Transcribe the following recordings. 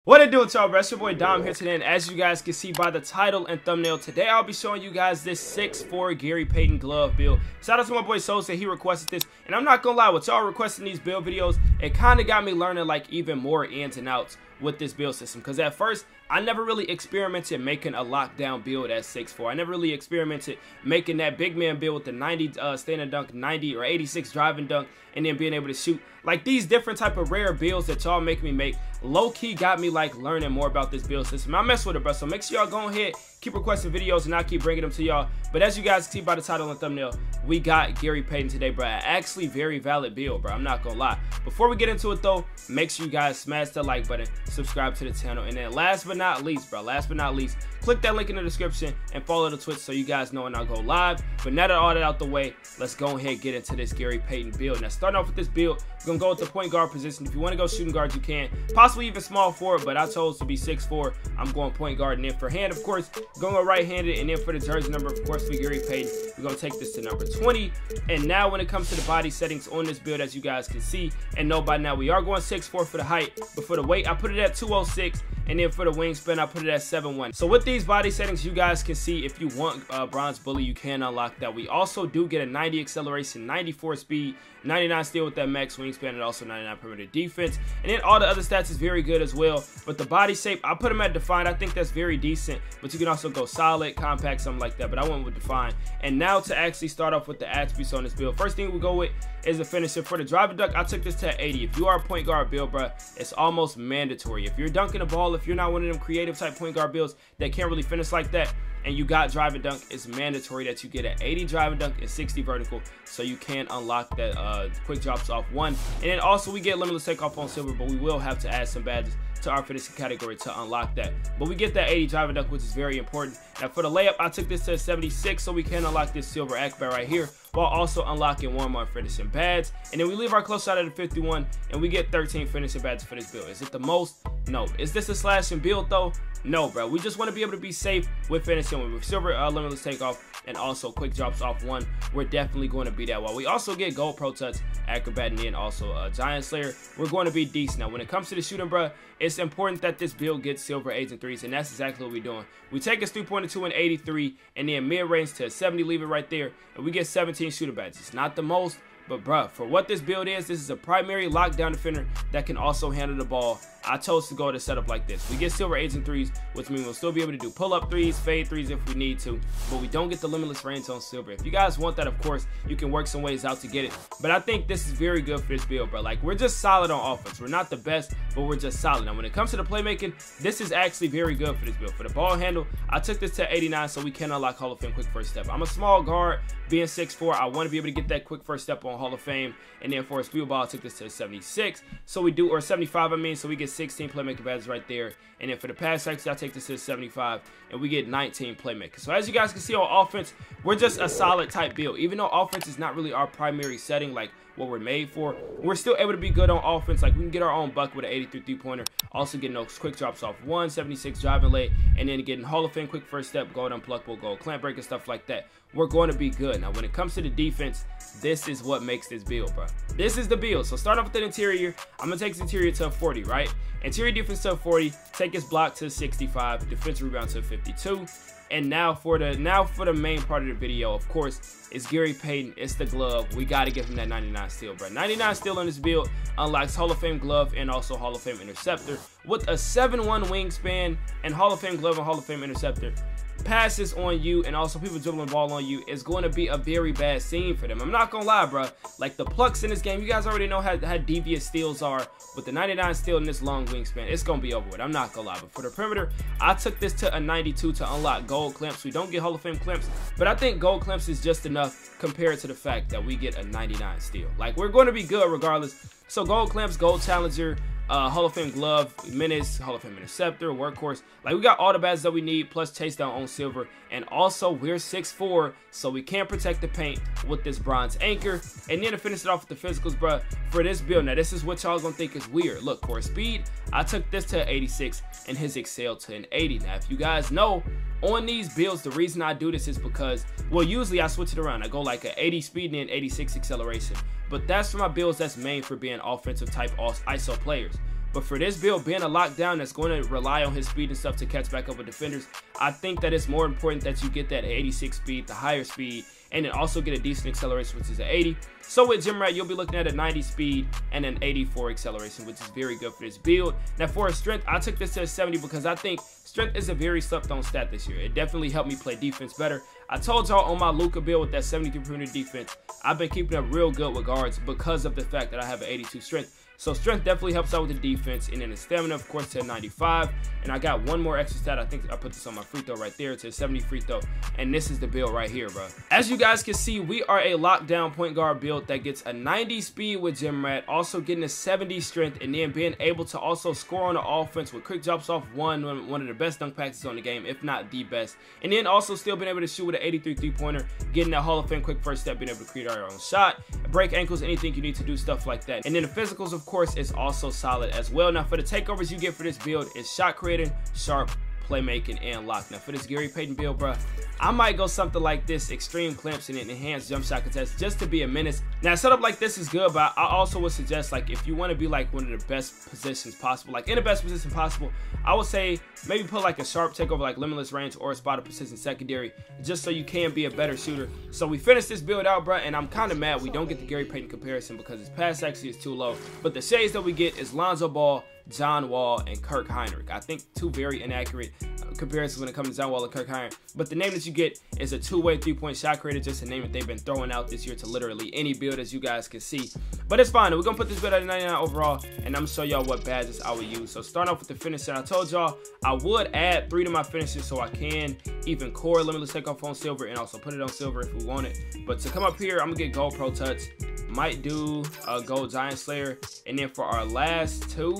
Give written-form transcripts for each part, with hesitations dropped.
What it do, y'all, bro? It's your boy Dom here today, and as you guys can see by the title and thumbnail, today I'll be showing you guys this 6'4" Gary Payton glove build. Shout out to my boy Soul, said he requested this, and I'm not gonna lie, with y'all requesting these build videos, it kind of got me learning like even more ins and outs with this build system, because at first I never really experimented making a lockdown build at 6'4". I never really experimented making that big man build with the 90 standing dunk, 90 or 86 driving dunk, and then being able to shoot. Like, these different type of rare builds that y'all make me make low-key got me like learning more about this build system. I mess with it, bro, so make sure y'all go ahead, keep requesting videos, and I'll keep bringing them to y'all. But as you guys see by the title and thumbnail, we got Gary Payton today, bro. Actually very valid build, bro, I'm not gonna lie. Before we get into it though, make sure you guys smash the like button, subscribe to the channel, and then last but not least, click that link in the description and follow the Twitch so you guys know when I go live. But now that all that out the way, let's go ahead and get into this Gary Payton build. Now, starting off with this build, we're gonna go with the point guard position. If you want to go shooting guard, you can, possibly even small forward, but I chose to be 6'4". I'm going point guard, and then for hand, of course, going to go right-handed, and then for the jersey number, of course, for Gary Payton, we're gonna take this to number 20. And now when it comes to the body settings on this build, as you guys can see and know by now, we are going 6'4" for the height, but for the weight, I put it at 206. And then for the wingspan, I put it at 7'1". So with these body settings, you guys can see if you want bronze bully, you can unlock that. We also do get a 90 acceleration, 94 speed, 99 steal with that max wingspan, and also 99 perimeter defense. And then all the other stats is very good as well. But the body shape, I put them at defined. I think that's very decent. But you can also go solid, compact, something like that. But I went with defined. And now to actually start off with the attributes on this build, first thing we go with is the finisher. For the driving dunk, I took this to 80. If you are a point guard build, bro, it's almost mandatory. If you're dunking the ball, if you're not one of them creative type point guard builds that can't really finish like that, and you got driving dunk, it's mandatory that you get an 80 driving dunk and 60 vertical, so you can unlock that quick drops off 1. And then also we get limitless takeoff on silver, but we will have to add some badges to our finishing category to unlock that. But we get that 80 driving dunk, which is very important. Now for the layup, I took this to 76, so we can unlock this silver acrobat right here, while also unlocking 1 more finishing badge. And then we leave our close shot at a 51, and we get 13 finishing badges for this build. Is it the most? No. Is this a slashing build though? No, bro. We just want to be able to be safe with finishing with silver limitless takeoff and also quick drops off 1. We're definitely going to be that well. We also get gold pro touch, acrobat, and then also giant slayer. We're going to be decent. Now when it comes to the shooting, bro, it's important that this build gets silver 8s and 3s, and that's exactly what we're doing. We take his 3-pointer to an 83, and then mid-range to a 70, leave it right there, and we get 17 shooter badges. Not the most, but bruh, for what this build is, this is a primary lockdown defender that can also handle the ball. I chose to go to setup like this. We get silver 8s and 3s, which means we'll still be able to do pull-up 3s, fade 3s if we need to, but we don't get the limitless range on silver. If you guys want that, of course, you can work some ways out to get it, but I think this is very good for this build, bro. Like, we're just solid on offense. We're not the best, but we're just solid. Now, when it comes to the playmaking, this is actually very good for this build. For the ball handle, I took this to 89, so we can unlock Hall of Fame quick first step. I'm a small guard, being 6'4", I want to be able to get that quick first step on Hall of Fame. And then for a speed ball, I took this to 76, so we do, or 75, I mean, so we get 16 playmaking badges right there. And then for the pass accuracy, I take this to 75, and we get 19 playmakers. So as you guys can see on offense, we're just a solid type build. Even though offense is not really our primary setting, like what we're made for, we're still able to be good on offense. Like, we can get our own buck with an 83 3-pointer, also getting those quick drops off 1, 76 driving late, and then getting Hall of Fame quick first step, gold unpluckable, gold clamp breaker, stuff like that. We're going to be good. Now when it comes to the defense, this is what makes this build, bro. This is the build. So start off with the interior. I'm gonna take his interior to a 40, right? Interior defense to a 40, take his block to 65, defensive rebound to 52. And now for the main part of the video, of course, it's Gary Payton. It's the glove. We got to give him that 99 steal, bro. 99 steal on this build unlocks Hall of Fame glove and also Hall of Fame interceptor with a 7'1" wingspan, and Hall of Fame glove and Hall of Fame interceptor. Passes on you and also people dribbling the ball on you is going to be a very bad scene for them. I'm not gonna lie, bro. Like, the plucks in this game, you guys already know how devious steals are. With the 99 steal in this long wingspan, it's gonna be over with. I'm not gonna lie. But for the perimeter, I took this to a 92 to unlock gold clamps. We don't get Hall of Fame clamps, but I think gold clamps is just enough compared to the fact that we get a 99 steal. Like, we're going to be good regardless. So gold clamps, gold challenger, Hall of Fame glove, menace, Hall of Fame interceptor, workhorse. Like, we got all the badges that we need, plus chase down on silver. And also, we're 6'4", so we can protect the paint with this bronze anchor. And then to finish it off with the physicals, bro, for this build, now this is what y'all gonna think is weird. Look, for speed, I took this to 86 and his excel to an 80. Now, if you guys know, on these builds, the reason I do this is because, well, usually I switch it around. I go like an 80 speed and then 86 acceleration. But that's for my builds that's made for being offensive type ISO players. But for this build, being a lockdown that's going to rely on his speed and stuff to catch back up with defenders, I think that it's more important that you get that 86 speed, the higher speed, and then also get a decent acceleration, which is an 80. So with GymRat, you'll be looking at a 90 speed and an 84 acceleration, which is very good for this build. Now for his strength, I took this to a 70 because I think strength is a very slept on stat this year. It definitely helped me play defense better. I told y'all on my Luka build with that 73% defense, I've been keeping up real good with guards because of the fact that I have an 82 strength. So strength definitely helps out with the defense, and then the stamina, of course, to 95. And I got one more extra stat. I think I put this on my free throw right there to 70 free throw. And this is the build right here, bro. As you guys can see, we are a lockdown point guard build that gets a 90 speed with GymRat, also getting a 70 strength, and then being able to also score on the offense with quick drops off one of the best dunk practices on the game, if not the best. And then also still being able to shoot with an 83 three-pointer, getting that Hall of Fame quick first step, being able to create our own shot, break ankles, anything you need to do, stuff like that. And then the physicals, of course, is also solid as well. Now for the takeovers you get for this build is shot creating, sharp, playmaking, and lock. Now for this Gary Payton build, bro, I might go something like this: extreme clamps and an enhanced jump shot contest, just to be a menace. Now a setup like this is good, but I also would suggest, like, if you want to be like one of the best positions possible, like in the best position possible, I would say maybe put like a sharp takeover, like limitless range or a spotted precision secondary, just so you can be a better shooter. So we finished this build out, bro, and I'm kind of mad we don't get the Gary Payton comparison because his pass actually is too low. But the shades that we get is Lonzo Ball, John Wall, and Kirk Hinrich. I think two very inaccurate comparisons when it comes to John Wall and Kirk Hinrich. But the name that you get is a two-way three-point shot creator, just a name that they've been throwing out this year to literally any build, as you guys can see. But it's fine. We're going to put this build at a 99 overall, and I'm going to show y'all what badges I would use. So starting off with the finisher, I told y'all I would add 3 to my finishers so I can even core limitless takeoff on silver and also put it on silver if we want it. But to come up here, I'm going to get gold pro touch. Might do a gold giant slayer. And then for our last 2,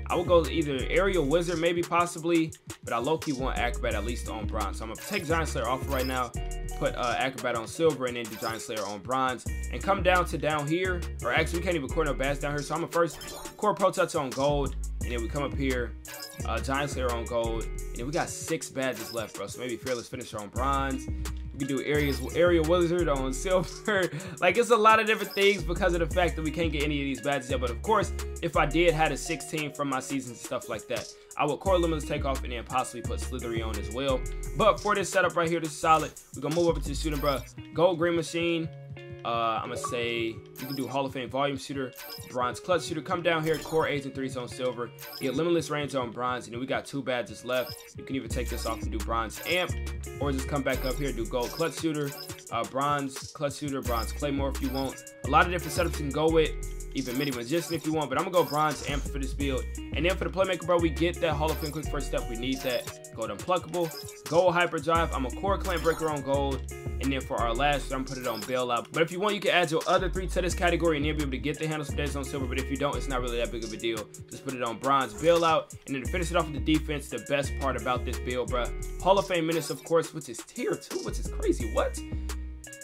I will go either aerial wizard, maybe possibly, but I low-key want acrobat at least on bronze. So I'm gonna take giant slayer off right now, put acrobat on silver, and then do giant slayer on bronze, and come down to down here, or actually we can't even core no badge down here. So I'm gonna first core pro touch on gold, and then we come up here, giant slayer on gold, and then we got 6 badges left, bro. So maybe fearless finisher on bronze. We can do aerial wizard on silver. Like, it's a lot of different things because of the fact that we can't get any of these badges yet. But of course, if I did had a 16 from my seasons and stuff like that, I would core limitless takeoff and then possibly put slithery on as well. But for this setup right here, this is solid. We're gonna move over to the shooting, bro. Gold green machine. I'm gonna say you can do Hall of Fame volume shooter, bronze clutch shooter. Come down here, core 8s and 3s on silver, get limitless range on bronze, and then we got 2 badges left. You can even take this off and do bronze amp, or just come back up here, do gold clutch shooter, bronze clutch shooter, bronze claymore if you want. A lot of different setups you can go with, even mini magician if you want, but I'm gonna go bronze amp for this build. And then for the playmaker, bro, we get that Hall of Fame quick first step. We need that. Gold unpluckable, gold hyperdrive. I'm a core clamp breaker on gold, and then for our last, I'm gonna put it on bailout. But if you want, you can add your other 3 to this category and then be able to get the handle days on silver. But if you don't, it's not really that big of a deal. Just put it on bronze bailout, and then to finish it off with the defense, the best part about this build, bro, Hall of Fame menace, of course, which is tier 2, which is crazy. What?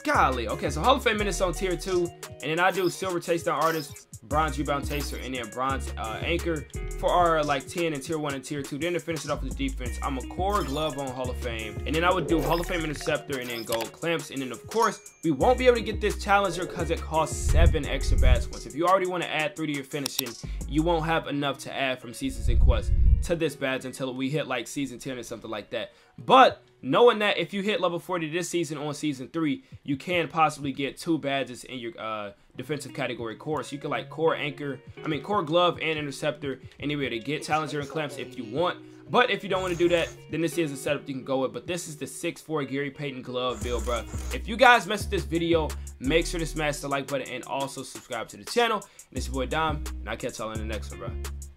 Golly. Okay, so Hall of Fame menace on tier 2, and then I do silver takedown artist, bronze rebound taster, and then bronze anchor for our like 10 and tier 1 and tier 2. Then to finish it off with the defense, I'm a core glove on Hall of Fame, and then I would do Hall of Fame interceptor and then gold clamps. And then of course we won't be able to get this challenger because it costs 7 extra badge points. If you already want to add 3 to your finishing, you won't have enough to add from seasons and quests to this badge until we hit like season 10 or something like that. But knowing that if you hit level 40 this season on season 3, you can possibly get 2 badges in your defensive category core. So you can like core glove and interceptor, and you'll be able to get challenger and clamps if you want. But if you don't want to do that, then this is a setup you can go with. But this is the 6'4" Gary Payton glove build, bro. If you guys messed with this video, make sure to smash the like button and also subscribe to the channel. And it's your boy Dom, and I'll catch y'all in the next one, bro.